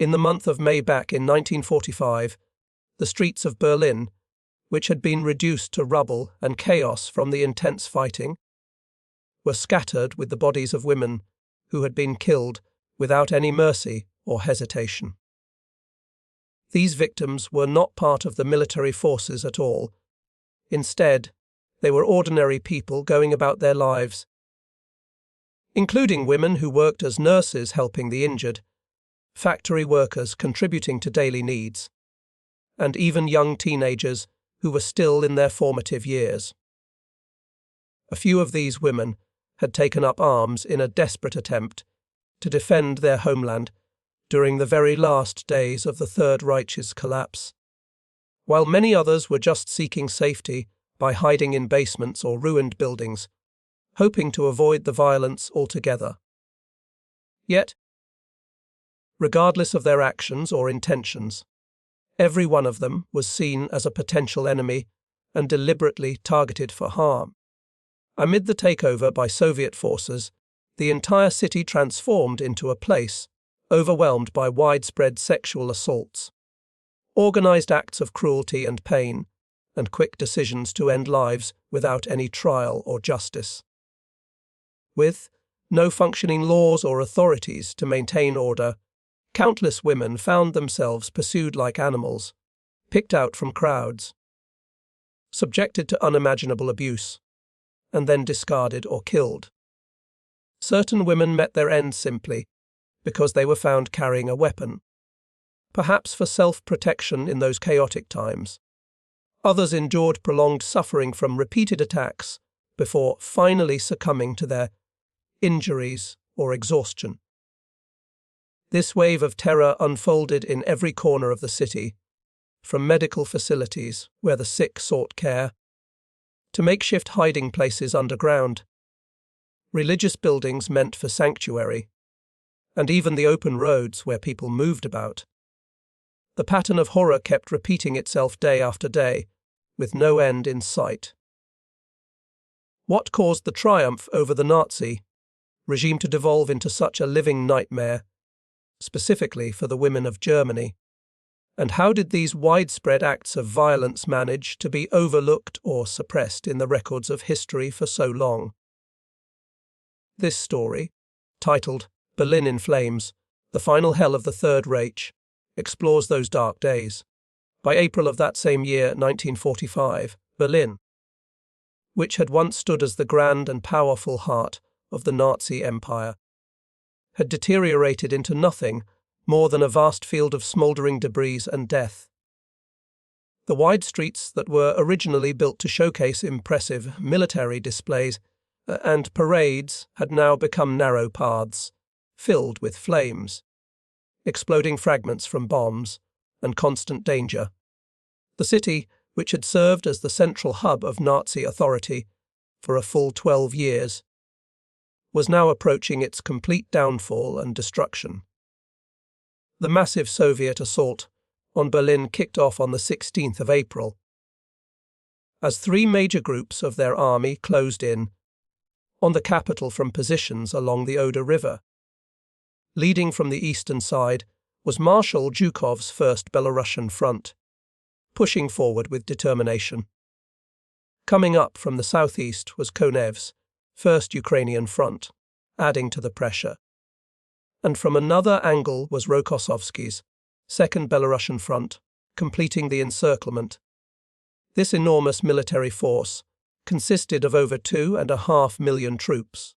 In the month of May back in 1945, the streets of Berlin, which had been reduced to rubble and chaos from the intense fighting, were scattered with the bodies of women who had been killed without any mercy or hesitation. These victims were not part of the military forces at all. Instead, they were ordinary people going about their lives, including women who worked as nurses helping the injured, factory workers contributing to daily needs, and even young teenagers who were still in their formative years. A few of these women had taken up arms in a desperate attempt to defend their homeland during the very last days of the Third Reich's collapse, while many others were just seeking safety by hiding in basements or ruined buildings, hoping to avoid the violence altogether. Yet, regardless of their actions or intentions, every one of them was seen as a potential enemy and deliberately targeted for harm. Amid the takeover by Soviet forces, the entire city transformed into a place overwhelmed by widespread sexual assaults, organized acts of cruelty and pain, and quick decisions to end lives without any trial or justice. With no functioning laws or authorities to maintain order, countless women found themselves pursued like animals, picked out from crowds, subjected to unimaginable abuse, and then discarded or killed. Certain women met their end simply because they were found carrying a weapon, perhaps for self-protection in those chaotic times. Others endured prolonged suffering from repeated attacks before finally succumbing to their injuries or exhaustion. This wave of terror unfolded in every corner of the city, from medical facilities where the sick sought care, to makeshift hiding places underground, religious buildings meant for sanctuary, and even the open roads where people moved about. The pattern of horror kept repeating itself day after day, with no end in sight. What caused the triumph over the Nazi regime to devolve into such a living nightmare, specifically for the women of Germany? And how did these widespread acts of violence manage to be overlooked or suppressed in the records of history for so long? This story, titled Berlin in Flames, The Final Hell of the Third Reich, explores those dark days. By April of that same year, 1945, Berlin, which had once stood as the grand and powerful heart of the Nazi Empire, had deteriorated into nothing more than a vast field of smouldering debris and death. The wide streets that were originally built to showcase impressive military displays and parades had now become narrow paths, filled with flames, exploding fragments from bombs, and constant danger. The city, which had served as the central hub of Nazi authority for a full 12 years, was now approaching its complete downfall and destruction. The massive Soviet assault on Berlin kicked off on the 16th of April, as three major groups of their army closed in on the capital from positions along the Oder River. Leading from the eastern side was Marshal Zhukov's First Belarusian Front, pushing forward with determination. Coming up from the southeast was Konev's First Ukrainian Front, adding to the pressure. And from another angle was Rokossovsky's Second Belarusian Front, completing the encirclement. This enormous military force consisted of over 2.5 million troops,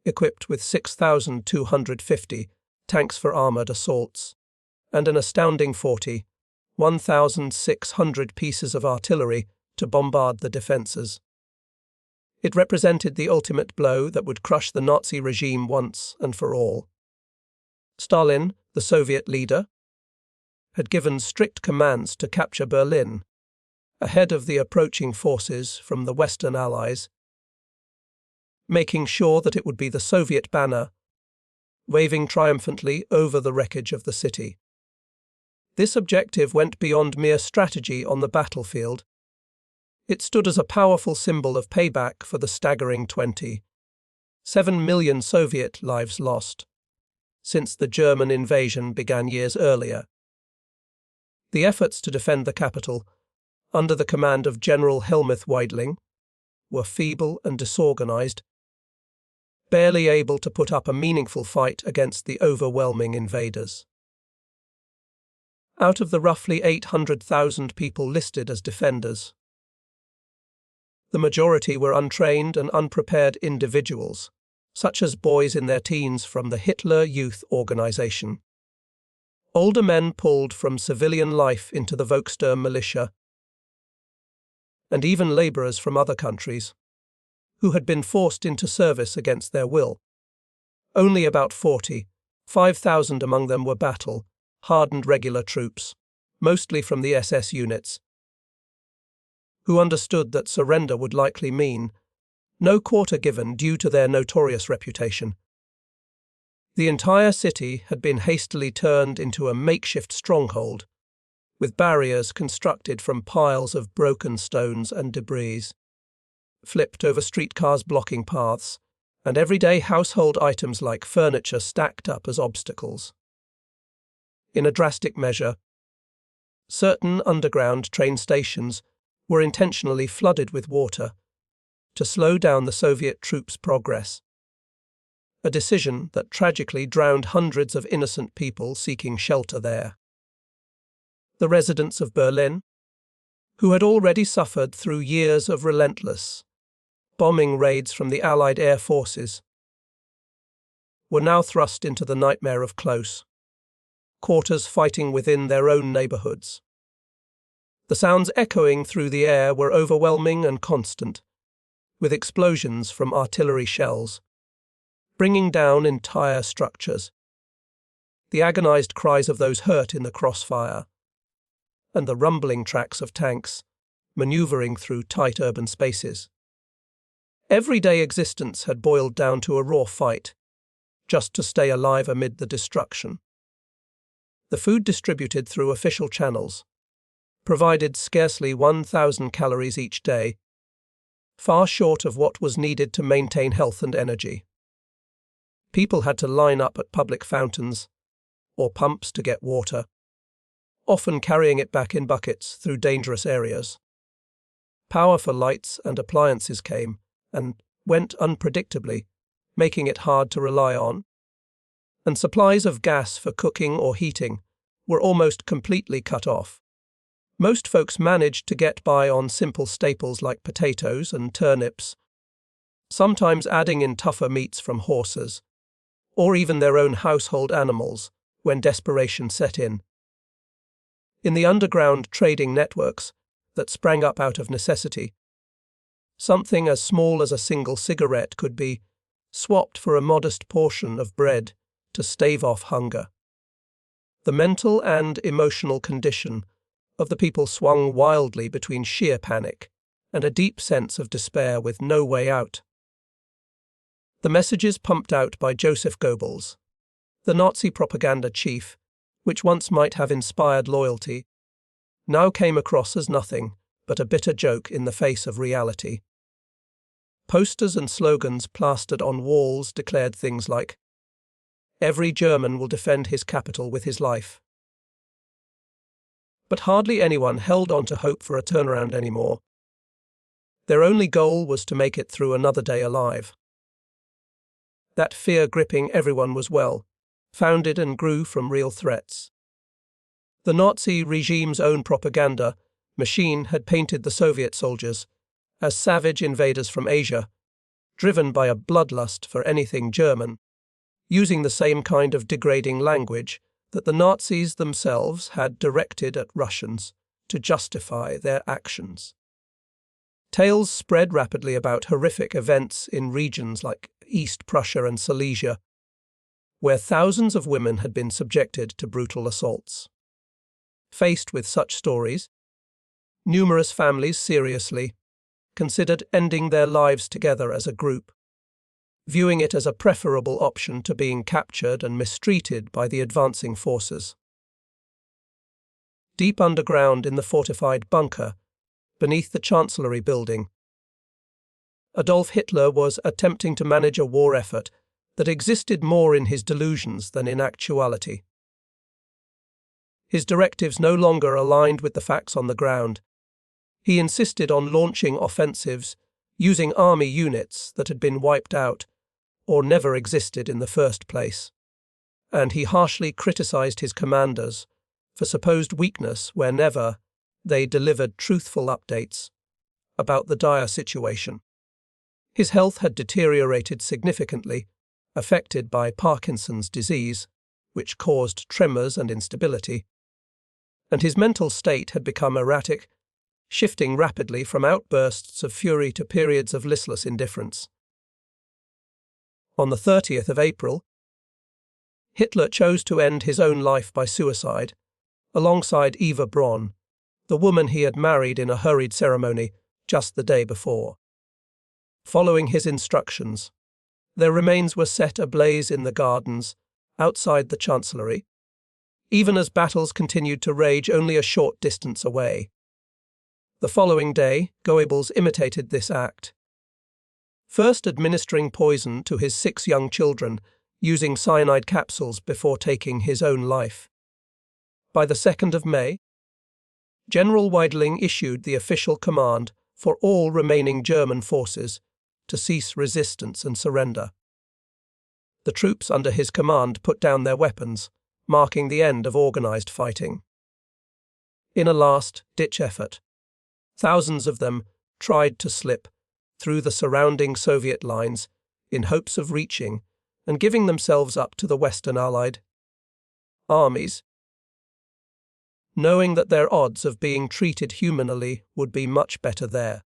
equipped with 6,250 tanks for armoured assaults, and an astounding 1,600 pieces of artillery to bombard the defences. It represented the ultimate blow that would crush the Nazi regime once and for all. Stalin, the Soviet leader, had given strict commands to capture Berlin, ahead of the approaching forces from the Western Allies, making sure that it would be the Soviet banner waving triumphantly over the wreckage of the city. This objective went beyond mere strategy on the battlefield. It stood as a powerful symbol of payback for the staggering 27 million Soviet lives lost, since the German invasion began years earlier. The efforts to defend the capital, under the command of General Helmuth Weidling, were feeble and disorganized, barely able to put up a meaningful fight against the overwhelming invaders. Out of the roughly 800,000 people listed as defenders, the majority were untrained and unprepared individuals, such as boys in their teens from the Hitler Youth Organization. Older men pulled from civilian life into the Volkssturm militia, and even labourers from other countries, who had been forced into service against their will. Only about 5,000 among them were hardened regular troops, mostly from the SS units, who understood that surrender would likely mean no quarter given due to their notorious reputation. The entire city had been hastily turned into a makeshift stronghold, with barriers constructed from piles of broken stones and debris, flipped over streetcars blocking paths, and everyday household items like furniture stacked up as obstacles. In a drastic measure, certain underground train stations were intentionally flooded with water to slow down the Soviet troops' progress, a decision that tragically drowned hundreds of innocent people seeking shelter there. The residents of Berlin, who had already suffered through years of relentless bombing raids from the Allied air forces, were now thrust into the nightmare of close quarters fighting within their own neighbourhoods. The sounds echoing through the air were overwhelming and constant, with explosions from artillery shells, bringing down entire structures, the agonized cries of those hurt in the crossfire, and the rumbling tracks of tanks maneuvering through tight urban spaces. Everyday existence had boiled down to a raw fight, just to stay alive amid the destruction. The food distributed through official channels provided scarcely 1,000 calories each day, far short of what was needed to maintain health and energy. People had to line up at public fountains or pumps to get water, often carrying it back in buckets through dangerous areas. Power for lights and appliances came and went unpredictably, making it hard to rely on, and supplies of gas for cooking or heating were almost completely cut off. Most folks managed to get by on simple staples like potatoes and turnips, sometimes adding in tougher meats from horses, or even their own household animals, when desperation set in. In the underground trading networks that sprang up out of necessity, something as small as a single cigarette could be swapped for a modest portion of bread to stave off hunger. The mental and emotional condition of the people swung wildly between sheer panic and a deep sense of despair with no way out. The messages pumped out by Joseph Goebbels, the Nazi propaganda chief, which once might have inspired loyalty, now came across as nothing but a bitter joke in the face of reality. Posters and slogans plastered on walls declared things like, "Every German will defend his capital with his life." But hardly anyone held on to hope for a turnaround anymore. Their only goal was to make it through another day alive. That fear gripping everyone was founded and grew from real threats. The Nazi regime's own propaganda machine had painted the Soviet soldiers as savage invaders from Asia, driven by a bloodlust for anything German, using the same kind of degrading language that the Nazis themselves had directed at Russians to justify their actions. Tales spread rapidly about horrific events in regions like East Prussia and Silesia, where thousands of women had been subjected to brutal assaults. Faced with such stories, numerous families seriously considered ending their lives together as a group, viewing it as a preferable option to being captured and mistreated by the advancing forces. Deep underground in the fortified bunker, beneath the Chancellery building, Adolf Hitler was attempting to manage a war effort that existed more in his delusions than in actuality. His directives no longer aligned with the facts on the ground. He insisted on launching offensives using army units that had been wiped out or never existed in the first place. And he harshly criticized his commanders for supposed weakness whenever they delivered truthful updates about the dire situation. His health had deteriorated significantly, affected by Parkinson's disease, which caused tremors and instability, and his mental state had become erratic, shifting rapidly from outbursts of fury to periods of listless indifference. On the 30th of April, Hitler chose to end his own life by suicide, alongside Eva Braun, the woman he had married in a hurried ceremony just the day before. Following his instructions, their remains were set ablaze in the gardens outside the Chancellery, even as battles continued to rage only a short distance away. The following day, Goebbels imitated this act, first administering poison to his 6 young children using cyanide capsules before taking his own life. By the 2nd of May, General Weidling issued the official command for all remaining German forces to cease resistance and surrender. The troops under his command put down their weapons, marking the end of organized fighting. In a last-ditch effort, thousands of them tried to slip through the surrounding Soviet lines in hopes of reaching and giving themselves up to the Western Allied armies, knowing that their odds of being treated humanely would be much better there.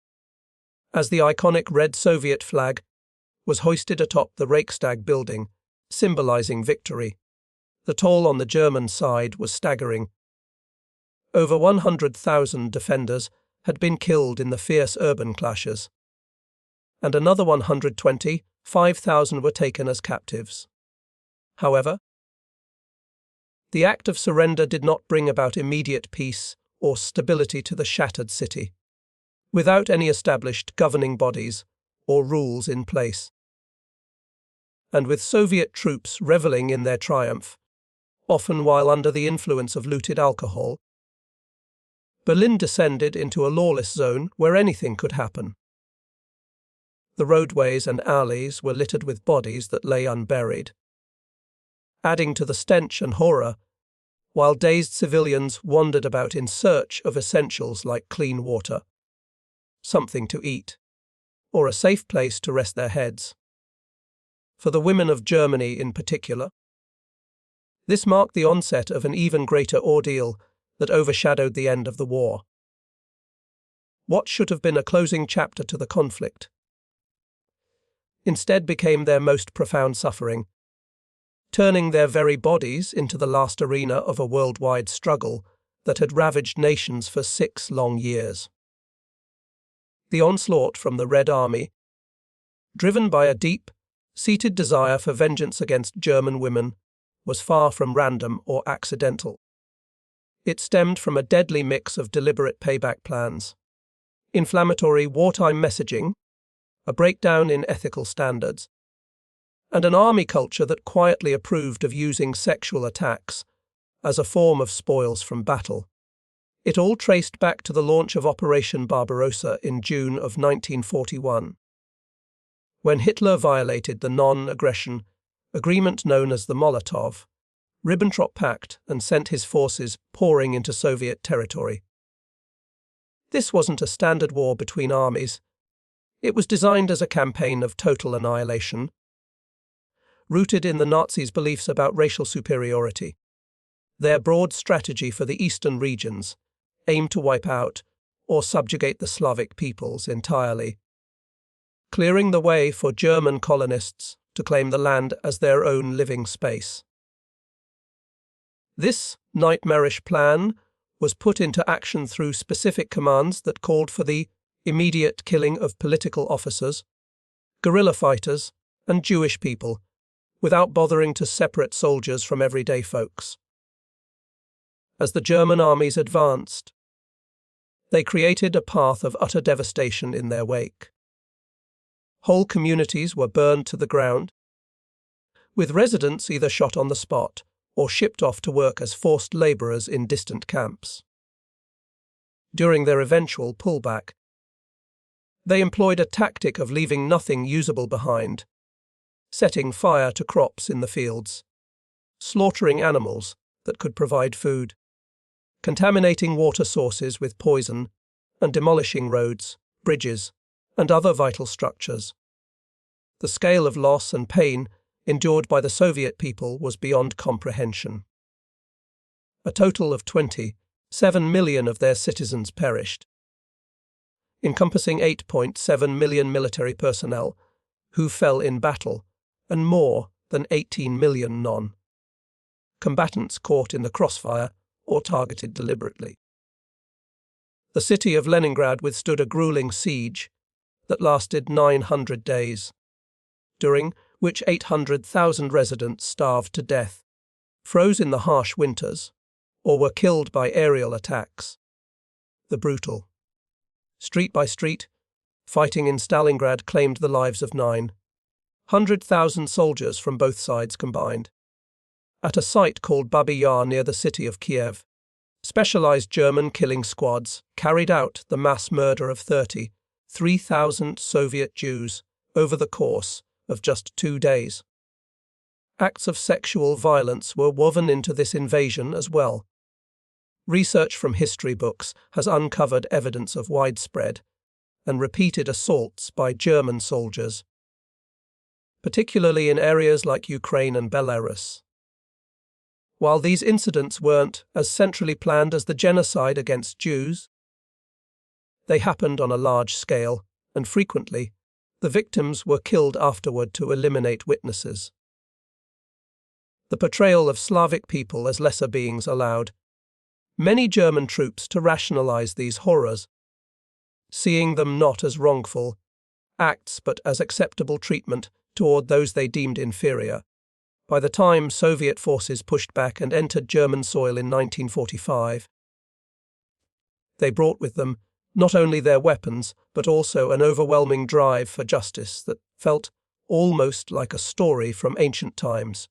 As the iconic red Soviet flag was hoisted atop the Reichstag building, symbolizing victory, the toll on the German side was staggering. Over 100,000 defenders had been killed in the fierce urban clashes, and another 125,000 were taken as captives. However, the act of surrender did not bring about immediate peace or stability to the shattered city, without any established governing bodies or rules in place. And with Soviet troops reveling in their triumph, often while under the influence of looted alcohol, Berlin descended into a lawless zone where anything could happen. The roadways and alleys were littered with bodies that lay unburied, adding to the stench and horror, while dazed civilians wandered about in search of essentials like clean water, something to eat, or a safe place to rest their heads. For the women of Germany in particular, this marked the onset of an even greater ordeal that overshadowed the end of the war. What should have been a closing chapter to the conflict instead became their most profound suffering, turning their very bodies into the last arena of a worldwide struggle that had ravaged nations for 6 long years. The onslaught from the Red Army, driven by a deep-seated desire for vengeance against German women, was far from random or accidental. It stemmed from a deadly mix of deliberate payback plans, inflammatory wartime messaging, a breakdown in ethical standards, and an army culture that quietly approved of using sexual attacks as a form of spoils from battle. It all traced back to the launch of Operation Barbarossa in June of 1941, when Hitler violated the non-aggression agreement known as the Molotov-Ribbentrop Pact and sent his forces pouring into Soviet territory. This wasn't a standard war between armies. It was designed as a campaign of total annihilation, rooted in the Nazis' beliefs about racial superiority. Their broad strategy for the eastern regions aimed to wipe out or subjugate the Slavic peoples entirely, clearing the way for German colonists to claim the land as their own living space. This nightmarish plan was put into action through specific commands that called for the immediate killing of political officers, guerrilla fighters, and Jewish people, without bothering to separate soldiers from everyday folks. As the German armies advanced, they created a path of utter devastation in their wake. Whole communities were burned to the ground, with residents either shot on the spot or shipped off to work as forced labourers in distant camps. During their eventual pullback, they employed a tactic of leaving nothing usable behind, setting fire to crops in the fields, slaughtering animals that could provide food, contaminating water sources with poison, and demolishing roads, bridges, and other vital structures. The scale of loss and pain endured by the Soviet people was beyond comprehension. A total of 27 million of their citizens perished, encompassing 8.7 million military personnel who fell in battle and more than 18 million non-combatants caught in the crossfire or targeted deliberately. The city of Leningrad withstood a grueling siege that lasted 900 days, during which 800,000 residents starved to death, froze in the harsh winters, or were killed by aerial attacks. The brutal, street by street, fighting in Stalingrad claimed the lives of 900,000 soldiers from both sides combined. At a site called Babi Yar near the city of Kiev, specialized German killing squads carried out the mass murder of 33,000 Soviet Jews over the course of just 2 days. Acts of sexual violence were woven into this invasion as well. Research from history books has uncovered evidence of widespread and repeated assaults by German soldiers, particularly in areas like Ukraine and Belarus. While these incidents weren't as centrally planned as the genocide against Jews, they happened on a large scale, and frequently, the victims were killed afterward to eliminate witnesses. The portrayal of Slavic people as lesser beings allowed many German troops to rationalize these horrors, seeing them not as wrongful acts but as acceptable treatment toward those they deemed inferior. By the time Soviet forces pushed back and entered German soil in 1945, they brought with them not only their weapons, but also an overwhelming drive for justice that felt almost like a story from ancient times.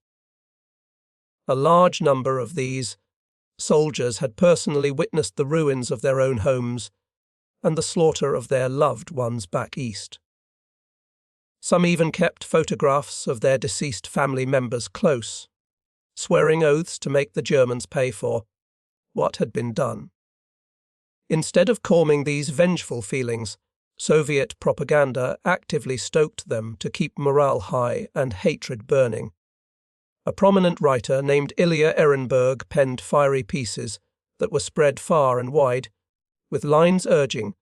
A large number of these soldiers had personally witnessed the ruins of their own homes and the slaughter of their loved ones back east. Some even kept photographs of their deceased family members close, swearing oaths to make the Germans pay for what had been done. Instead of calming these vengeful feelings, Soviet propaganda actively stoked them to keep morale high and hatred burning. A prominent writer named Ilya Ehrenberg penned fiery pieces that were spread far and wide, with lines urging,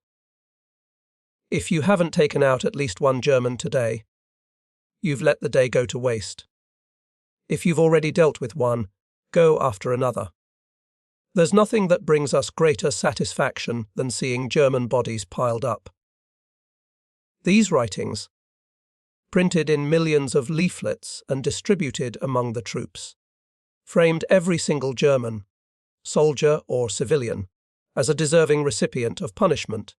"If you haven't taken out at least one German today, you've let the day go to waste. If you've already dealt with one, go after another. There's nothing that brings us greater satisfaction than seeing German bodies piled up." These writings, printed in millions of leaflets and distributed among the troops, framed every single German, soldier or civilian, as a deserving recipient of punishment.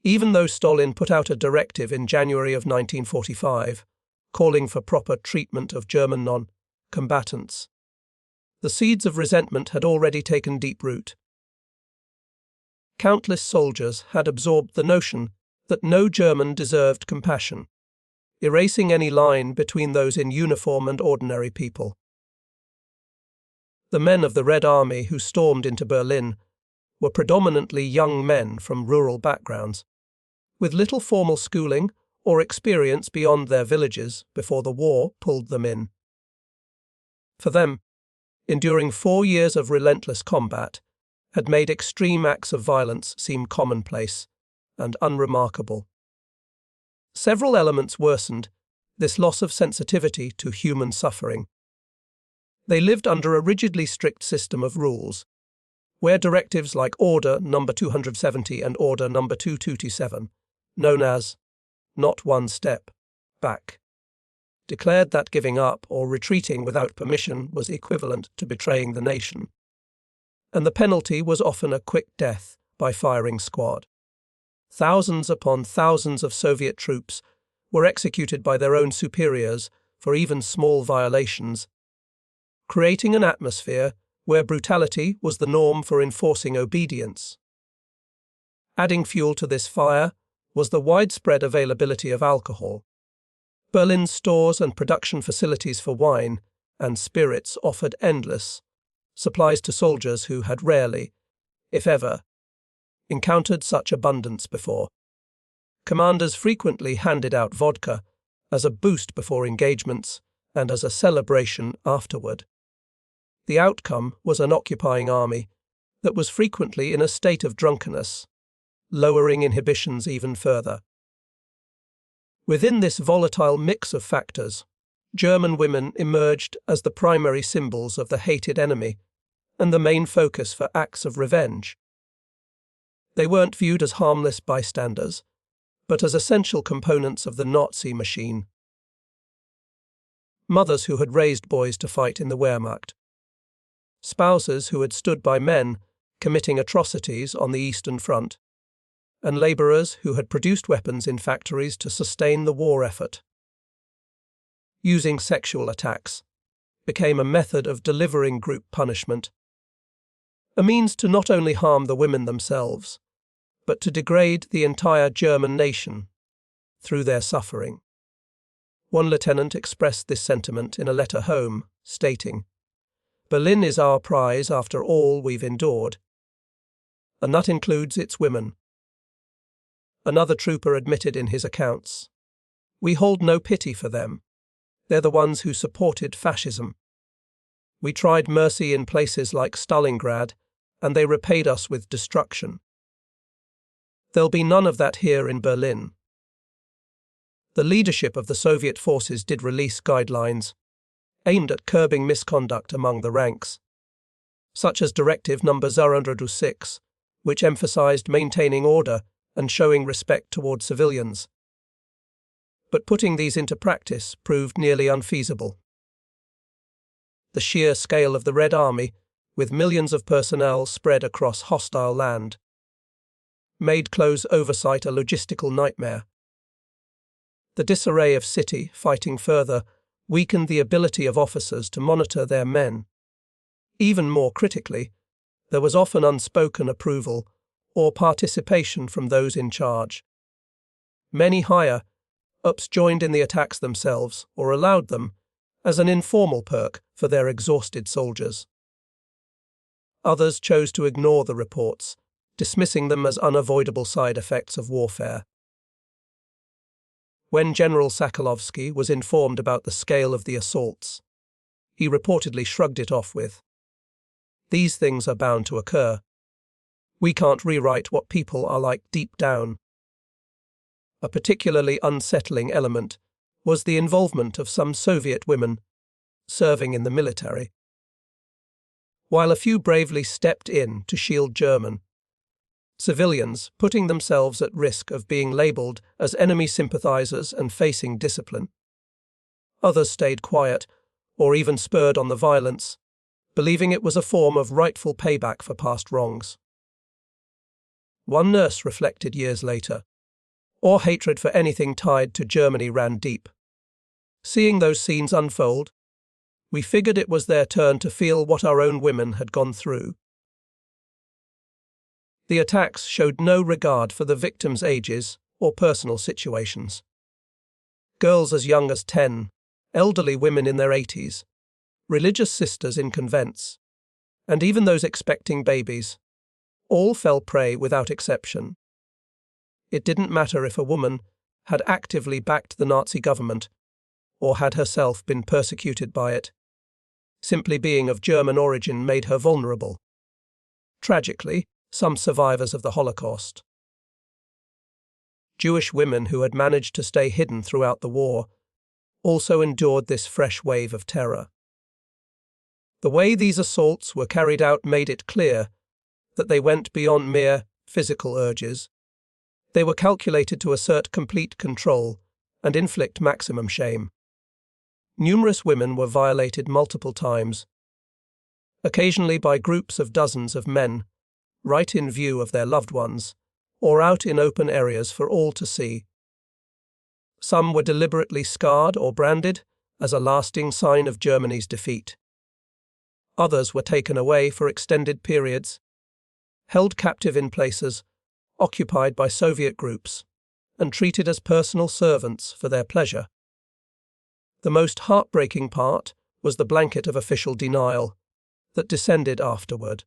Even though Stalin put out a directive in January of 1945, calling for proper treatment of German non-combatants, the seeds of resentment had already taken deep root. Countless soldiers had absorbed the notion that no German deserved compassion, erasing any line between those in uniform and ordinary people. The men of the Red Army who stormed into Berlin were predominantly young men from rural backgrounds, with little formal schooling or experience beyond their villages before the war pulled them in. For them, enduring 4 years of relentless combat had made extreme acts of violence seem commonplace and unremarkable. Several elements worsened this loss of sensitivity to human suffering. They lived under a rigidly strict system of rules, where directives like Order No. 270 and Order No. 2227, known as "not one step back," declared that giving up or retreating without permission was equivalent to betraying the nation, and the penalty was often a quick death by firing squad. Thousands upon thousands of Soviet troops were executed by their own superiors for even small violations, creating an atmosphere where brutality was the norm for enforcing obedience. Adding fuel to this fire was the widespread availability of alcohol. Berlin's stores and production facilities for wine and spirits offered endless supplies to soldiers who had rarely, if ever, encountered such abundance before. Commanders frequently handed out vodka as a boost before engagements and as a celebration afterward. The outcome was an occupying army that was frequently in a state of drunkenness, lowering inhibitions even further. Within this volatile mix of factors, German women emerged as the primary symbols of the hated enemy and the main focus for acts of revenge. They weren't viewed as harmless bystanders, but as essential components of the Nazi machine. Mothers who had raised boys to fight in the Wehrmacht. Spouses who had stood by men committing atrocities on the Eastern Front. And labourers who had produced weapons in factories to sustain the war effort. Using sexual attacks became a method of delivering group punishment, a means to not only harm the women themselves, but to degrade the entire German nation through their suffering. One lieutenant expressed this sentiment in a letter home, stating, "Berlin is our prize after all we've endured, and that includes its women." Another trooper admitted in his accounts, "We hold no pity for them. They're the ones who supported fascism. We tried mercy in places like Stalingrad, and they repaid us with destruction. There'll be none of that here in Berlin." The leadership of the Soviet forces did release guidelines aimed at curbing misconduct among the ranks, such as Directive No. 006, which emphasized maintaining order and showing respect toward civilians. But putting these into practice proved nearly unfeasible. The sheer scale of the Red Army, with millions of personnel spread across hostile land, made close oversight a logistical nightmare. The disarray of city fighting further weakened the ability of officers to monitor their men. Even more critically, there was often unspoken approval or participation from those in charge. Many higher-ups joined in the attacks themselves or allowed them as an informal perk for their exhausted soldiers. Others chose to ignore the reports, dismissing them as unavoidable side effects of warfare. When General Sokolovsky was informed about the scale of the assaults, he reportedly shrugged it off with, "These things are bound to occur. We can't rewrite what people are like deep down." A particularly unsettling element was the involvement of some Soviet women serving in the military. While a few bravely stepped in to shield German civilians, putting themselves at risk of being labelled as enemy sympathizers and facing discipline, others stayed quiet or even spurred on the violence, believing it was a form of rightful payback for past wrongs. One nurse reflected years later, "Our hatred for anything tied to Germany ran deep. Seeing those scenes unfold, we figured it was their turn to feel what our own women had gone through." The attacks showed no regard for the victims' ages or personal situations. Girls as young as 10, elderly women in their 80s, religious sisters in convents, and even those expecting babies, all fell prey without exception. It didn't matter if a woman had actively backed the Nazi government or had herself been persecuted by it. Simply being of German origin made her vulnerable. Tragically, some survivors of the Holocaust, Jewish women who had managed to stay hidden throughout the war, also endured this fresh wave of terror. The way these assaults were carried out made it clear that they went beyond mere physical urges. They were calculated to assert complete control and inflict maximum shame. Numerous women were violated multiple times, occasionally by groups of dozens of men, right in view of their loved ones, or out in open areas for all to see. Some were deliberately scarred or branded, as a lasting sign of Germany's defeat. Others were taken away for extended periods, held captive in places occupied by Soviet groups, and treated as personal servants for their pleasure. The most heartbreaking part was the blanket of official denial that descended afterward.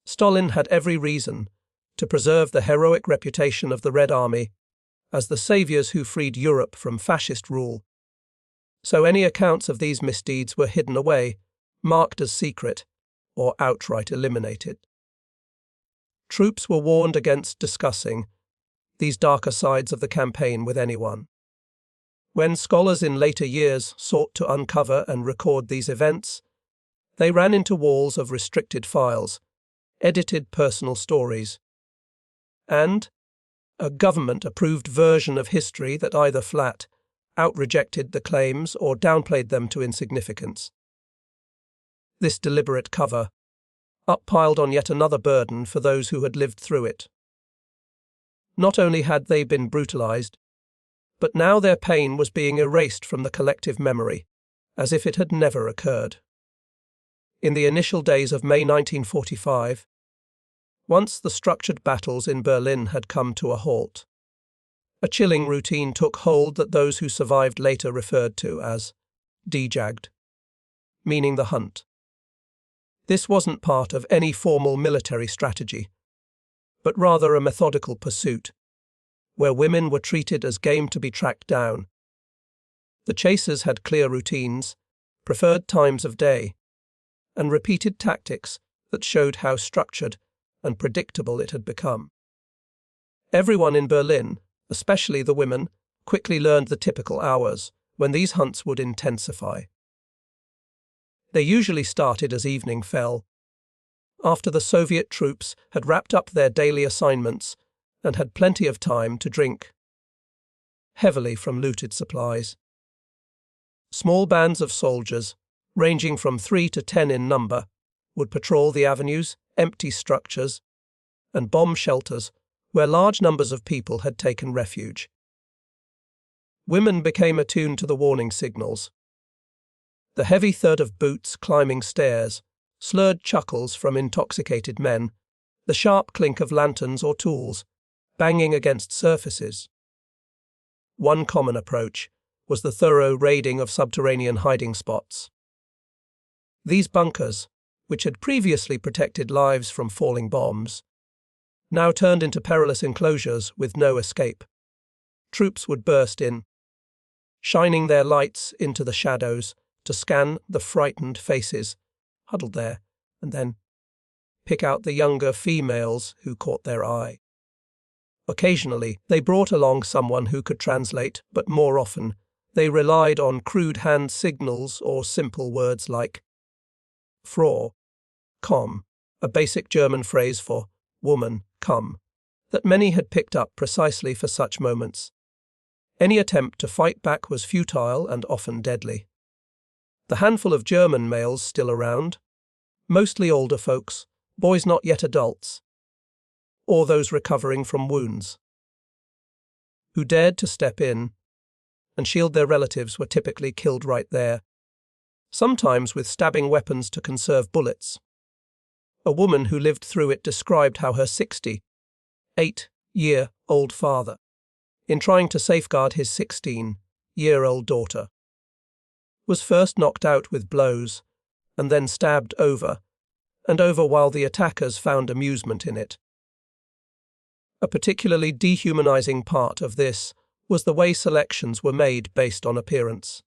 Stalin had every reason to preserve the heroic reputation of the Red Army as the saviors who freed Europe from fascist rule. So any accounts of these misdeeds were hidden away, marked as secret, or outright eliminated. Troops were warned against discussing these darker sides of the campaign with anyone. When scholars in later years sought to uncover and record these events, they ran into walls of restricted files, edited personal stories, and a government-approved version of history that either flat out-rejected the claims or downplayed them to insignificance. This deliberate cover up-piled on yet another burden for those who had lived through it. Not only had they been brutalized, but now their pain was being erased from the collective memory, as if it had never occurred. In the initial days of May 1945, once the structured battles in Berlin had come to a halt, a chilling routine took hold that those who survived later referred to as "dejagd," meaning the hunt. This wasn't part of any formal military strategy, but rather a methodical pursuit, where women were treated as game to be tracked down. The chasers had clear routines, preferred times of day, and repeated tactics that showed how structured and predictable it had become. Everyone in Berlin, especially the women, quickly learned the typical hours when these hunts would intensify. They usually started as evening fell, after the Soviet troops had wrapped up their daily assignments and had plenty of time to drink heavily from looted supplies. Small bands of soldiers, ranging from 3 to 10 in number, would patrol the avenues, empty structures, and bomb shelters where large numbers of people had taken refuge. Women became attuned to the warning signals. The heavy thud of boots climbing stairs, slurred chuckles from intoxicated men, the sharp clink of lanterns or tools banging against surfaces. One common approach was the thorough raiding of subterranean hiding spots. These bunkers, which had previously protected lives from falling bombs, now turned into perilous enclosures with no escape. Troops would burst in, shining their lights into the shadows to scan the frightened faces huddled there, and then pick out the younger females who caught their eye. Occasionally, they brought along someone who could translate, but more often, they relied on crude hand signals or simple words like Frau, komm, a basic German phrase for woman, come, that many had picked up precisely for such moments. Any attempt to fight back was futile and often deadly. The handful of German males still around, mostly older folks, boys not yet adults, or those recovering from wounds, who dared to step in and shield their relatives, were typically killed right there, sometimes with stabbing weapons to conserve bullets. A woman who lived through it described how her 68-year-old father, in trying to safeguard his 16-year-old daughter, was first knocked out with blows and then stabbed over and over while the attackers found amusement in it. A particularly dehumanizing part of this was the way selections were made based on appearance.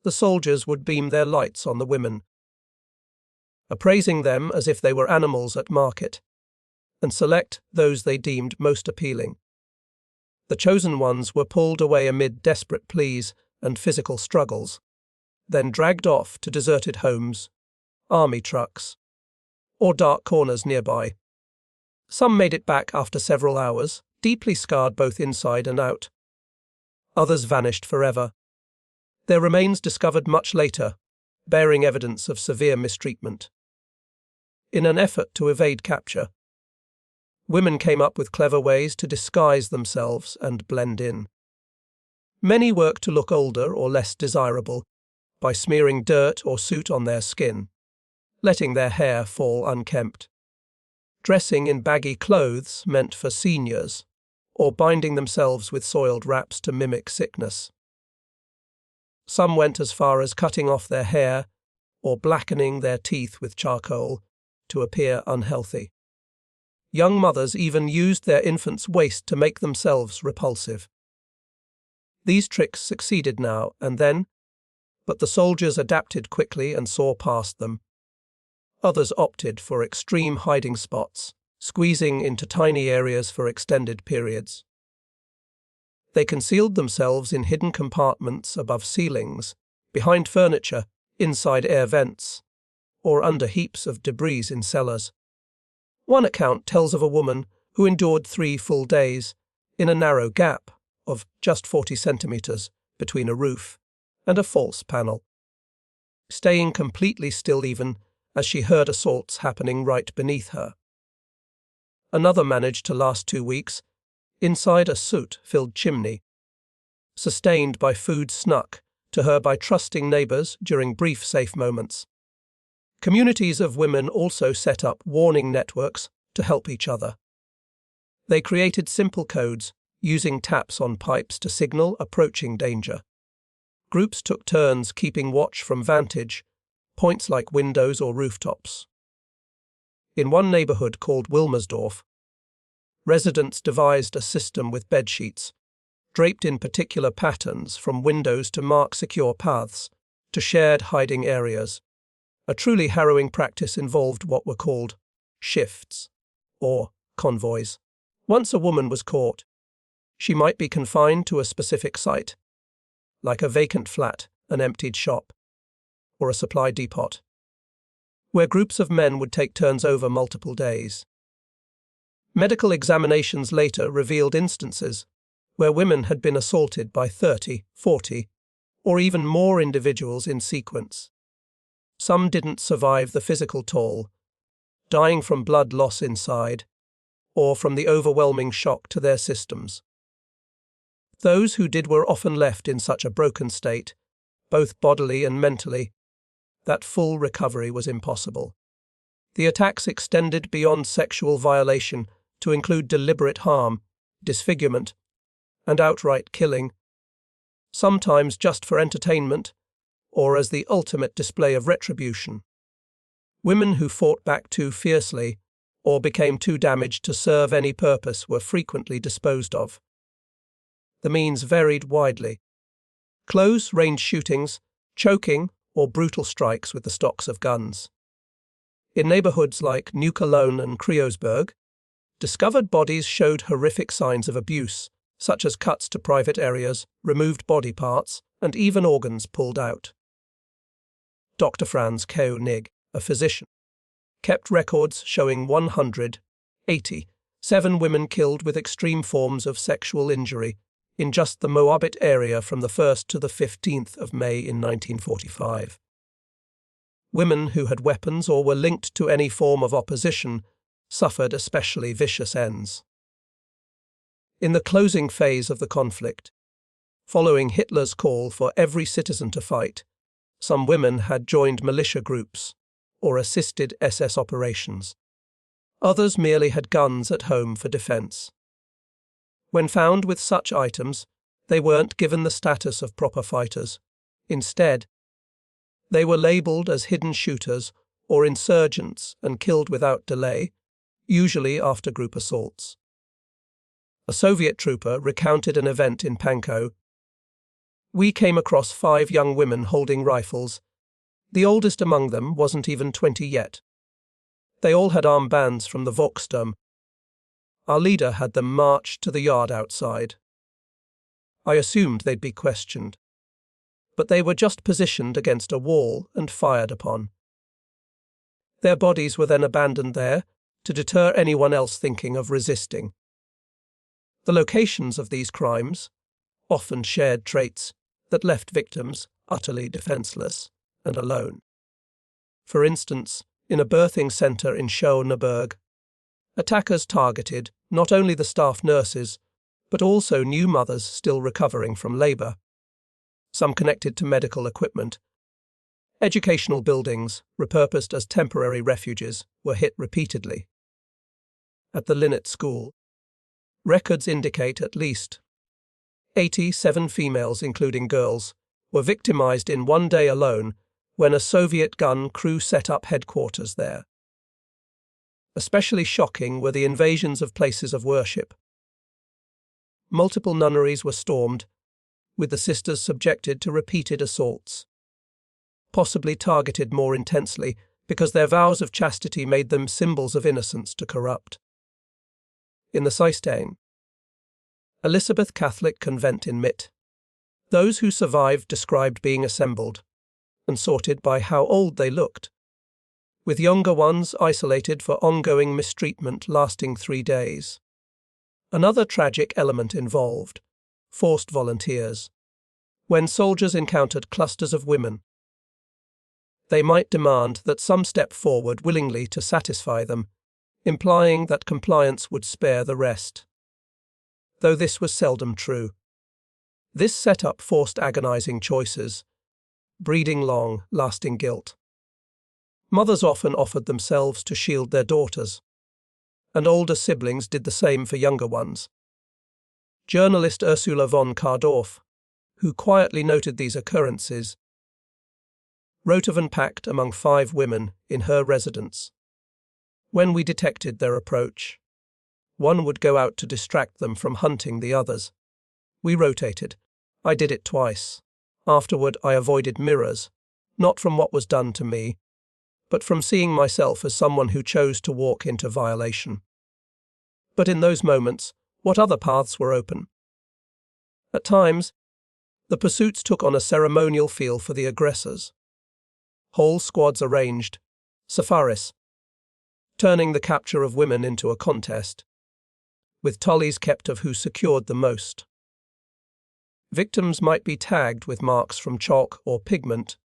The soldiers would beam their lights on the women, appraising them as if they were animals at market, and select those they deemed most appealing. The chosen ones were pulled away amid desperate pleas and physical struggles, then dragged off to deserted homes, army trucks, or dark corners nearby. Some made it back after several hours, deeply scarred both inside and out. Others vanished forever. Their remains discovered much later, bearing evidence of severe mistreatment. In an effort to evade capture, women came up with clever ways to disguise themselves and blend in. Many work to look older or less desirable by smearing dirt or soot on their skin, letting their hair fall unkempt, dressing in baggy clothes meant for seniors, or binding themselves with soiled wraps to mimic sickness. Some went as far as cutting off their hair or blackening their teeth with charcoal to appear unhealthy. Young mothers even used their infants' waste to make themselves repulsive. These tricks succeeded now and then, but the soldiers adapted quickly and saw past them. Others opted for extreme hiding spots, squeezing into tiny areas for extended periods. They concealed themselves in hidden compartments above ceilings, behind furniture, inside air vents, or under heaps of debris in cellars. One account tells of a woman who endured 3 full days in a narrow gap of just 40 centimeters between a roof and a false panel, staying completely still even as she heard assaults happening right beneath her. Another managed to last 2 weeks inside a soot-filled chimney, sustained by food snuck to her by trusting neighbours during brief safe moments. Communities of women also set up warning networks to help each other. They created simple codes, using taps on pipes to signal approaching danger. Groups took turns keeping watch from vantage points like windows or rooftops. In one neighbourhood called Wilmersdorf, residents devised a system with bedsheets, draped in particular patterns from windows to mark secure paths to shared hiding areas. A truly harrowing practice involved what were called shifts, or convoys. Once a woman was caught, she might be confined to a specific site, like a vacant flat, an emptied shop, or a supply depot, where groups of men would take turns over multiple days. Medical examinations later revealed instances where women had been assaulted by 30, 40, or even more individuals in sequence. Some didn't survive the physical toll, dying from blood loss inside, or from the overwhelming shock to their systems. Those who did were often left in such a broken state, both bodily and mentally, that full recovery was impossible. The attacks extended beyond sexual violation to include deliberate harm, disfigurement, and outright killing, sometimes just for entertainment or as the ultimate display of retribution. Women who fought back too fiercely or became too damaged to serve any purpose were frequently disposed of. The means varied widely: close-range shootings, choking, or brutal strikes with the stocks of guns. In neighbourhoods like New Cologne and Kreuzberg, discovered bodies showed horrific signs of abuse, such as cuts to private areas, removed body parts, and even organs pulled out. Dr. Franz Koenig, a physician, kept records showing 187 women killed with extreme forms of sexual injury in just the Moabit area from the 1st to the 15th of May in 1945. Women who had weapons or were linked to any form of opposition suffered especially vicious ends. In the closing phase of the conflict, following Hitler's call for every citizen to fight, some women had joined militia groups or assisted SS operations. Others merely had guns at home for defense. When found with such items, they weren't given the status of proper fighters. Instead, they were labelled as hidden shooters or insurgents and killed without delay, usually after group assaults. A Soviet trooper recounted an event in Pankow. "We came across 5 young women holding rifles. The oldest among them wasn't even 20 yet. They all had armbands from the Volkssturm. Our leader had them march to the yard outside. I assumed they'd be questioned, but they were just positioned against a wall and fired upon. Their bodies were then abandoned there to deter anyone else thinking of resisting." The locations of these crimes often shared traits that left victims utterly defenseless and alone. For instance, in a birthing centre in Schöneberg, attackers targeted not only the staff nurses, but also new mothers still recovering from labour, some connected to medical equipment. Educational buildings, repurposed as temporary refuges, were hit repeatedly. At the Linnet School, records indicate at least 87 females, including girls, were victimized in one day alone when a Soviet gun crew set up headquarters there. Especially shocking were the invasions of places of worship. Multiple nunneries were stormed, with the sisters subjected to repeated assaults, possibly targeted more intensely because their vows of chastity made them symbols of innocence to corrupt. In the Seistain, Elizabeth Catholic convent in Mit, those who survived described being assembled and sorted by how old they looked, with younger ones isolated for ongoing mistreatment lasting 3 days. Another tragic element involved forced volunteers. When soldiers encountered clusters of women, they might demand that some step forward willingly to satisfy them, implying that compliance would spare the rest. Though this was seldom true. This setup forced agonizing choices, breeding long-lasting guilt. Mothers often offered themselves to shield their daughters, and older siblings did the same for younger ones. Journalist Ursula von Kardorff, who quietly noted these occurrences, wrote of an pact among 5 women in her residence. When we detected their approach, one would go out to distract them from hunting the others. We rotated. I did it twice. Afterward, I avoided mirrors, not from what was done to me, but from seeing myself as someone who chose to walk into violation. But in those moments, what other paths were open? At times, the pursuits took on a ceremonial feel for the aggressors. Whole squads arranged, safaris, turning the capture of women into a contest, with tallies kept of who secured the most. Victims might be tagged with marks from chalk or pigment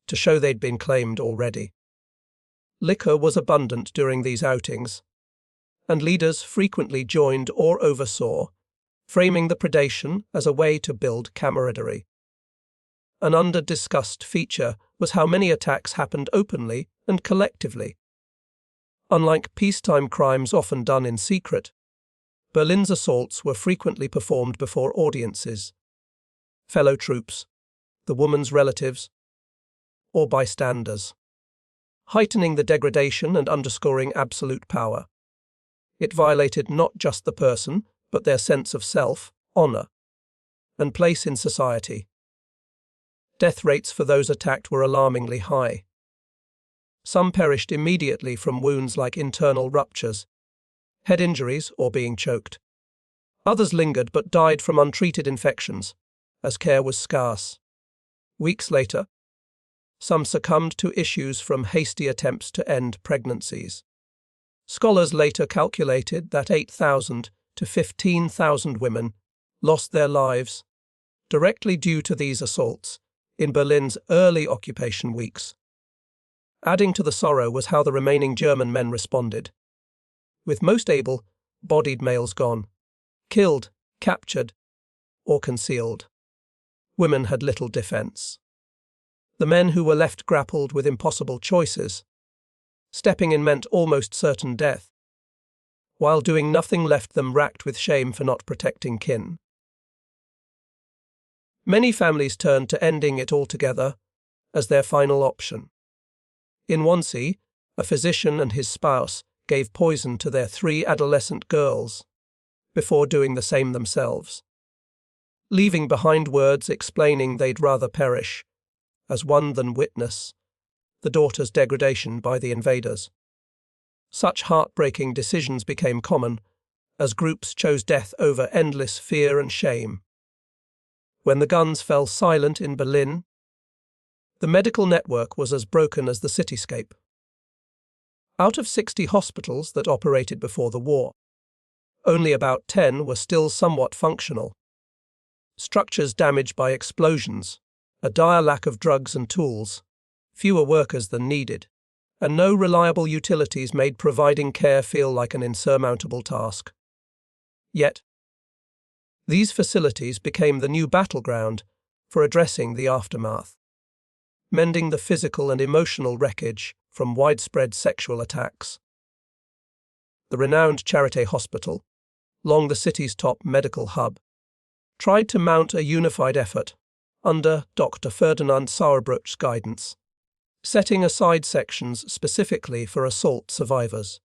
to show they'd been claimed already. Liquor was abundant during these outings, and leaders frequently joined or oversaw, framing the predation as a way to build camaraderie. An under-discussed feature was how many attacks happened openly and collectively. Unlike peacetime crimes often done in secret, Berlin's assaults were frequently performed before audiences, fellow troops, the woman's relatives, or bystanders, heightening the degradation and underscoring absolute power. It violated not just the person, but their sense of self, honor, and place in society. Death rates for those attacked were alarmingly high. Some perished immediately from wounds like internal ruptures, head injuries, or being choked. Others lingered but died from untreated infections, as care was scarce. Weeks later, some succumbed to issues from hasty attempts to end pregnancies. Scholars later calculated that 8,000 to 15,000 women lost their lives directly due to these assaults in Berlin's early occupation weeks. Adding to the sorrow was how the remaining German men responded, with most able-bodied males gone, killed, captured, or concealed. Women had little defense. The men who were left grappled with impossible choices. Stepping in meant almost certain death, while doing nothing left them racked with shame for not protecting kin. Many families turned to ending it altogether as their final option. In Wannsee, a physician and his spouse gave poison to their 3 adolescent girls before doing the same themselves, leaving behind words explaining they'd rather perish as one than witness the daughter's degradation by the invaders. Such heartbreaking decisions became common as groups chose death over endless fear and shame. When the guns fell silent in Berlin, the medical network was as broken as the cityscape. Out of 60 hospitals that operated before the war, only about 10 were still somewhat functional. Structures damaged by explosions, a dire lack of drugs and tools, fewer workers than needed, and no reliable utilities made providing care feel like an insurmountable task. Yet, These facilities became the new battleground for addressing the aftermath, mending the physical and emotional wreckage from widespread sexual attacks. The renowned Charité Hospital, long the city's top medical hub, tried to mount a unified effort under Dr. Ferdinand Sauerbruch's guidance, setting aside sections specifically for assault survivors.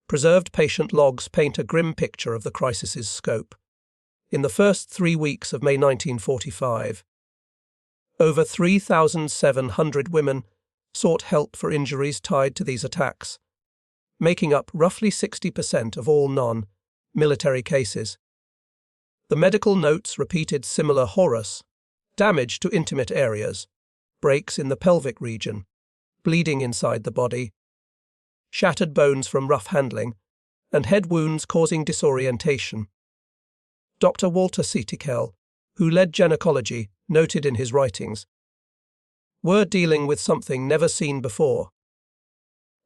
Preserved patient logs paint a grim picture of the crisis's scope. In the first 3 weeks of May 1945, over 3,700 women sought help for injuries tied to these attacks, making up roughly 60% of all non-military cases. The medical notes repeated similar horrors: damage to intimate areas, breaks in the pelvic region, bleeding inside the body, shattered bones from rough handling, and head wounds causing disorientation. Dr. Walter Sietikel, who led gynecology, noted in his writings, "We're dealing with something never seen before.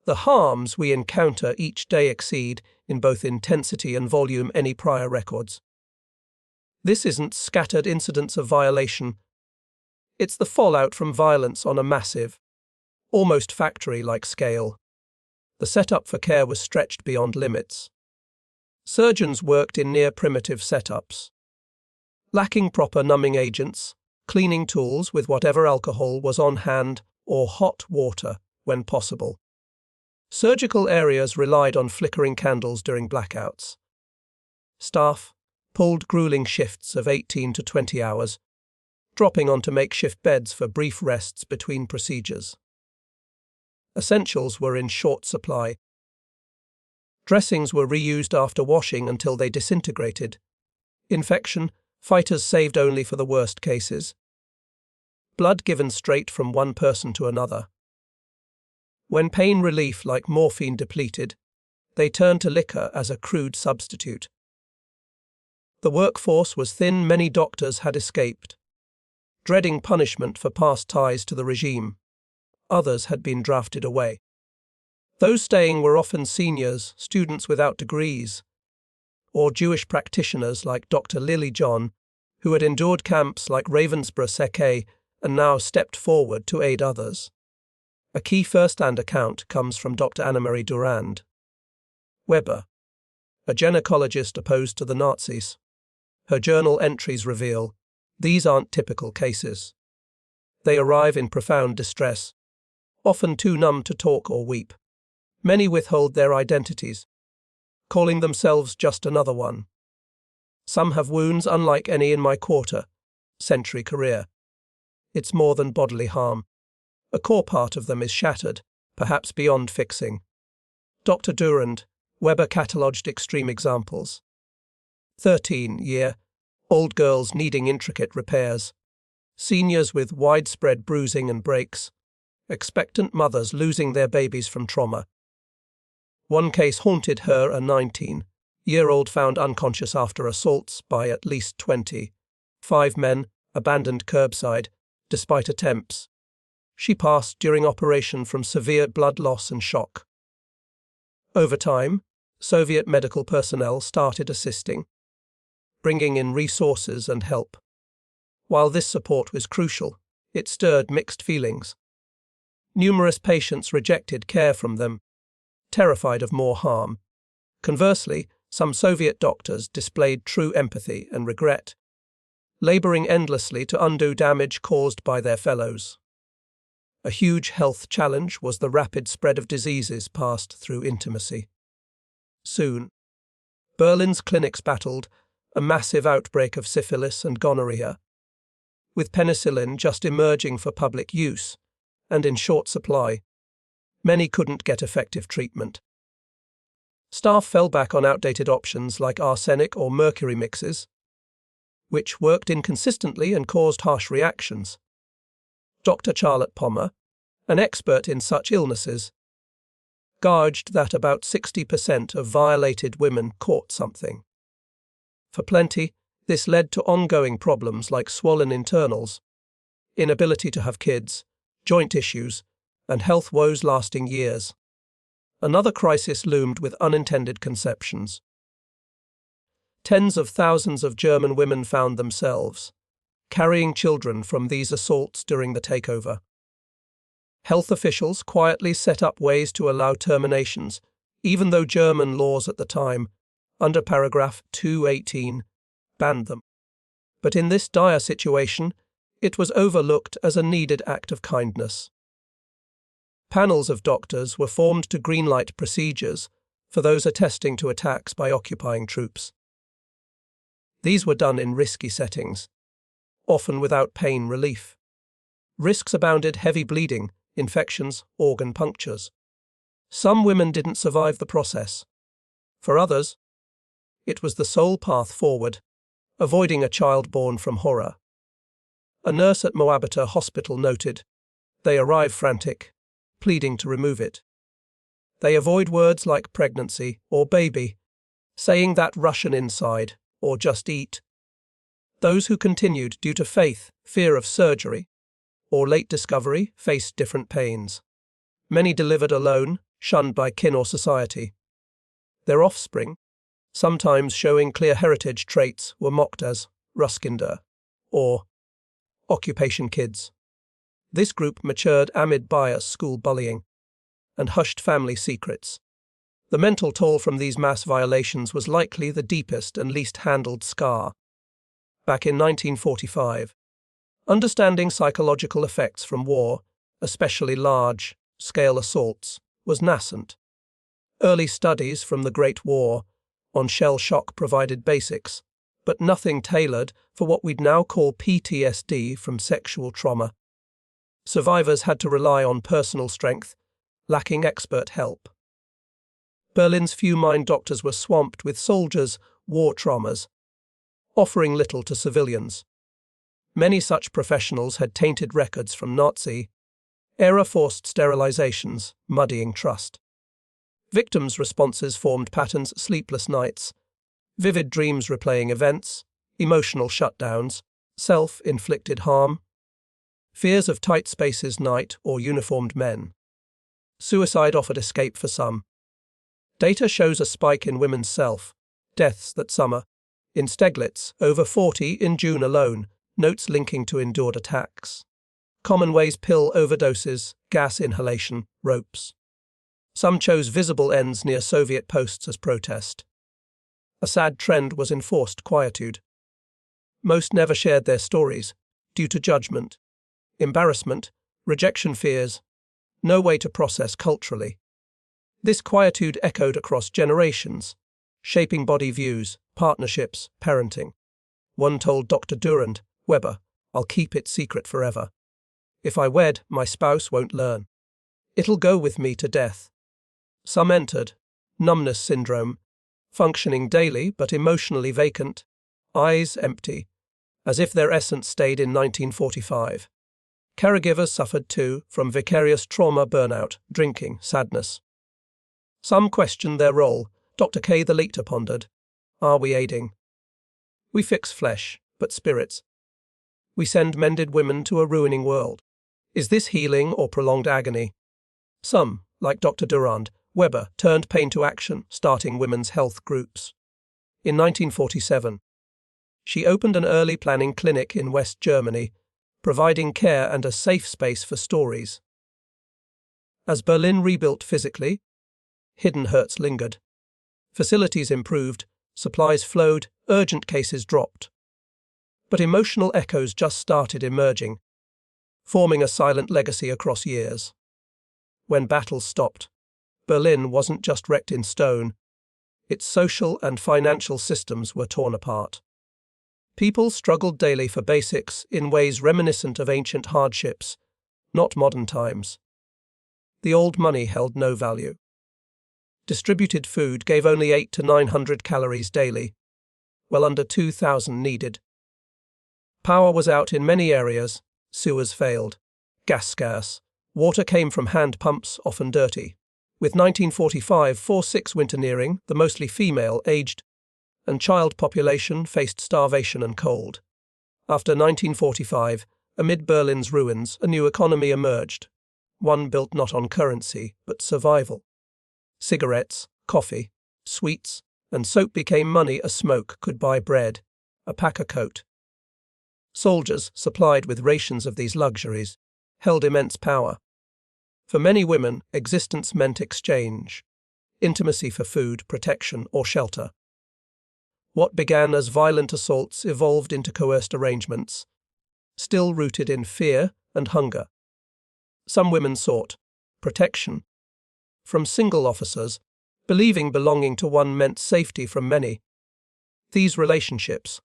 The harms we encounter each day exceed, in both intensity and volume, any prior records. This isn't scattered incidents of violation. It's the fallout from violence on a massive, almost factory-like scale. The setup for care was stretched beyond limits. Surgeons worked in near-primitive setups, lacking proper numbing agents, cleaning tools with whatever alcohol was on hand, or hot water when possible. Surgical areas relied on flickering candles during blackouts. Staff pulled grueling shifts of 18 to 20 hours, dropping onto makeshift beds for brief rests between procedures. Essentials were in short supply. Dressings were reused after washing until they disintegrated. Infection, fighters saved only for the worst cases. Blood given straight from one person to another. When pain relief like morphine depleted, they turned to liquor as a crude substitute. The workforce was thin. Many doctors had escaped, dreading punishment for past ties to the regime. Others had been drafted away. Those staying were often seniors, students without degrees, or Jewish practitioners like Dr. Lily John, who had endured camps like Ravensbrück Seke and now stepped forward to aid others. A key first-hand account comes from Dr. Annemarie Durand Weber, a gynecologist opposed to the Nazis. Her journal entries reveal, these aren't typical cases. They arrive in profound distress, often too numb to talk or weep. Many withhold their identities, calling themselves just another one. Some have wounds unlike any in my quarter-century career. It's more than bodily harm. A core part of them is shattered, perhaps beyond fixing. Dr. Durand, Weber catalogued extreme examples. 13-year-old girls needing intricate repairs, seniors with widespread bruising and breaks, expectant mothers losing their babies from trauma. One case haunted her, a 19-year-old found unconscious after assaults by at least 25 men, abandoned curbside, despite attempts. She passed during operation from severe blood loss and shock. Over time, Soviet medical personnel started assisting, bringing in resources and help. While this support was crucial, it stirred mixed feelings. Numerous patients rejected care from them, terrified of more harm. Conversely, some Soviet doctors displayed true empathy and regret, laboring endlessly to undo damage caused by their fellows. A huge health challenge was the rapid spread of diseases passed through intimacy. Soon, Berlin's clinics battled a massive outbreak of syphilis and gonorrhea, with penicillin just emerging for public use and in short supply. Many couldn't get effective treatment. Staff fell back on outdated options like arsenic or mercury mixes, which worked inconsistently and caused harsh reactions. Dr. Charlotte Pommer, an expert in such illnesses, gauged that about 60% of violated women caught something. For plenty, this led to ongoing problems like swollen internals, inability to have kids, joint issues, and health woes lasting years. Another crisis loomed with unintended conceptions. Tens of thousands of German women found themselves carrying children from these assaults during the takeover. Health officials quietly set up ways to allow terminations, even though German laws at the time, under paragraph 218, banned them. But in this dire situation, it was overlooked as a needed act of kindness. Panels of doctors were formed to greenlight procedures for those attesting to attacks by occupying troops. These were done in risky settings, often without pain relief. Risks abounded: heavy bleeding, infections, organ punctures. Some women didn't survive the process. For others, it was the sole path forward, avoiding a child born from horror. A nurse at Moabiter Hospital noted, "They arrive frantic, pleading to remove it. They avoid words like pregnancy or baby, saying that Russian inside, or just eat." Those who continued due to faith, fear of surgery, or late discovery faced different pains. Many delivered alone, shunned by kin or society. Their offspring, sometimes showing clear heritage traits, were mocked as Ruskinder or occupation kids. This group matured amid bias, school bullying, and hushed family secrets. The mental toll from these mass violations was likely the deepest and least handled scar. Back in 1945, understanding psychological effects from war, especially large-scale assaults, was nascent. Early studies from the Great War on shell shock provided basics, but nothing tailored for what we'd now call PTSD from sexual trauma. Survivors had to rely on personal strength, lacking expert help. Berlin's few mind doctors were swamped with soldiers' war traumas, offering little to civilians. Many such professionals had tainted records from Nazi-era forced sterilizations, muddying trust. Victims' responses formed patterns: sleepless nights, vivid dreams replaying events, emotional shutdowns, self-inflicted harm, fears of tight spaces, night, or uniformed men. Suicide offered escape for some. Data shows a spike in women's self-deaths that summer. In Steglitz, over 40 in June alone, notes linking to endured attacks. Common ways: pill overdoses, gas inhalation, ropes. Some chose visible ends near Soviet posts as protest. A sad trend was enforced quietude. Most never shared their stories, due to judgment, embarrassment, rejection fears, no way to process culturally. This quietude echoed across generations, shaping body views, partnerships, parenting. One told Dr. Durand, Weber, "I'll keep it secret forever. If I wed, my spouse won't learn. It'll go with me to death." Some entered numbness syndrome, functioning daily but emotionally vacant, eyes empty, as if their essence stayed in 1945. Caregivers suffered too from vicarious trauma, burnout, drinking, sadness. Some questioned their role. Dr. K. the Leiter pondered, "Are we aiding? We fix flesh, but spirits. We send mended women to a ruining world. Is this healing or prolonged agony?" Some, like Dr. Durand, Weber, turned pain to action, starting women's health groups. In 1947, she opened an early planning clinic in West Germany, providing care and a safe space for stories. As Berlin rebuilt physically, hidden hurts lingered. Facilities improved, supplies flowed, urgent cases dropped. But emotional echoes just started emerging, forming a silent legacy across years. When battles stopped, Berlin wasn't just wrecked in stone. Its social and financial systems were torn apart. People struggled daily for basics in ways reminiscent of ancient hardships, not modern times. The old money held no value. Distributed food gave only 800 to 900 calories daily, well under 2,000 needed. Power was out in many areas, sewers failed, gas scarce, water came from hand pumps, often dirty. With 1945-46 winter nearing, the mostly female, aged, and child population faced starvation and cold. After 1945, amid Berlin's ruins, a new economy emerged, one built not on currency, but survival. Cigarettes, coffee, sweets, and soap became money. A smoke could buy bread, a pack a coat. Soldiers, supplied with rations of these luxuries, held immense power. For many women, existence meant exchange, intimacy for food, protection, or shelter. What began as violent assaults evolved into coerced arrangements, still rooted in fear and hunger. Some women sought protection from single officers, believing belonging to one meant safety from many. These relationships,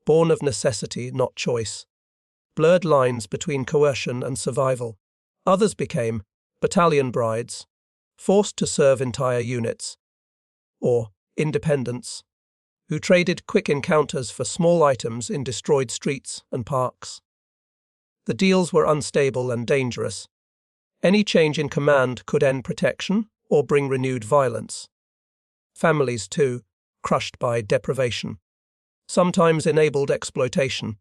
born of necessity, not choice, blurred lines between coercion and survival. Others became battalion brides, forced to serve entire units, or independents, who traded quick encounters for small items in destroyed streets and parks. The deals were unstable and dangerous. Any change in command could end protection or bring renewed violence. Families, too, crushed by deprivation, sometimes enabled exploitation.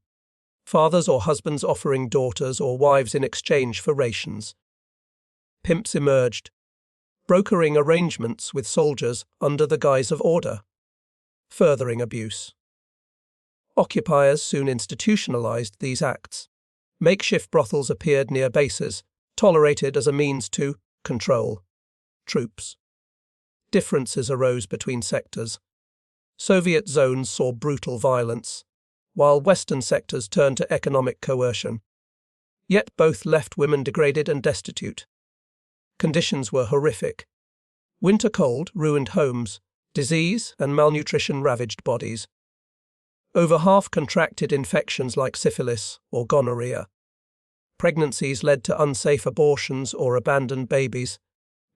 Fathers or husbands offering daughters or wives in exchange for rations. Pimps emerged, brokering arrangements with soldiers under the guise of order, furthering abuse. Occupiers soon institutionalized these acts. Makeshift brothels appeared near bases, tolerated as a means to control troops. Differences arose between sectors. Soviet zones saw brutal violence, while Western sectors turned to economic coercion. Yet both left women degraded and destitute. Conditions were horrific. Winter cold ruined homes, disease and malnutrition ravaged bodies. Over half contracted infections like syphilis or gonorrhea. Pregnancies led to unsafe abortions or abandoned babies,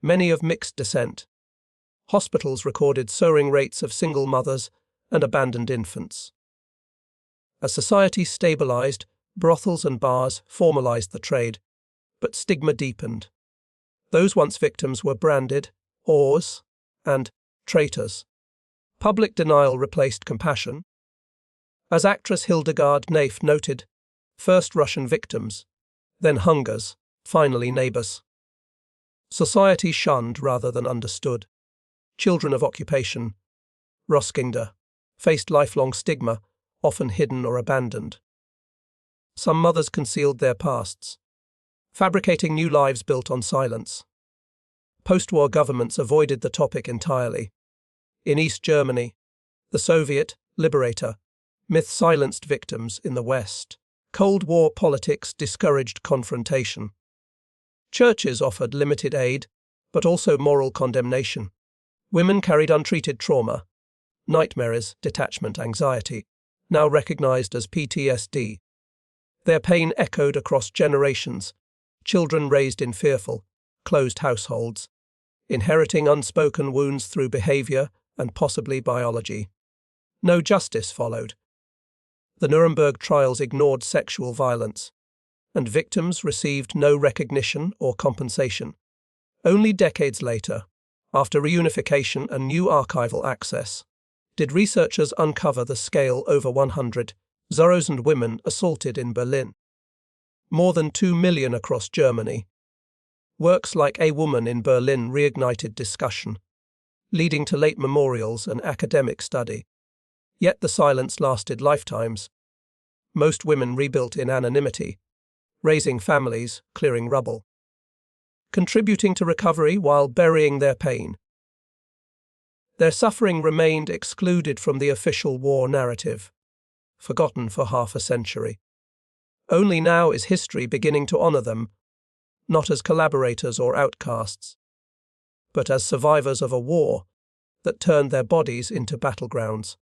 many of mixed descent. Hospitals recorded soaring rates of single mothers and abandoned infants. As society stabilized, brothels and bars formalized the trade, but stigma deepened. Those once victims were branded whores and traitors. Public denial replaced compassion. As actress Hildegard Knef noted, first Russian victims, then hungers, finally neighbors. Society shunned rather than understood. Children of occupation, Roskilde, faced lifelong stigma, often hidden or abandoned. Some mothers concealed their pasts, fabricating new lives built on silence. Postwar governments avoided the topic entirely. In East Germany, the Soviet liberator myth silenced victims in the West. Cold War politics discouraged confrontation. Churches offered limited aid, but also moral condemnation. Women carried untreated trauma, nightmares, detachment anxiety, now recognized as PTSD. Their pain echoed across generations, children raised in fearful, closed households, inheriting unspoken wounds through behavior and possibly biology. No justice followed. The Nuremberg trials ignored sexual violence, and victims received no recognition or compensation. Only decades later, after reunification and new archival access, did researchers uncover the scale. Over 100,000 women assaulted in Berlin. More than 2 million across Germany. Works like A Woman in Berlin reignited discussion, leading to late memorials and academic study. Yet the silence lasted lifetimes. Most women rebuilt in anonymity, raising families, clearing rubble, contributing to recovery while burying their pain. Their suffering remained excluded from the official war narrative, forgotten for half a century. Only now is history beginning to honor them, not as collaborators or outcasts, but as survivors of a war that turned their bodies into battlegrounds.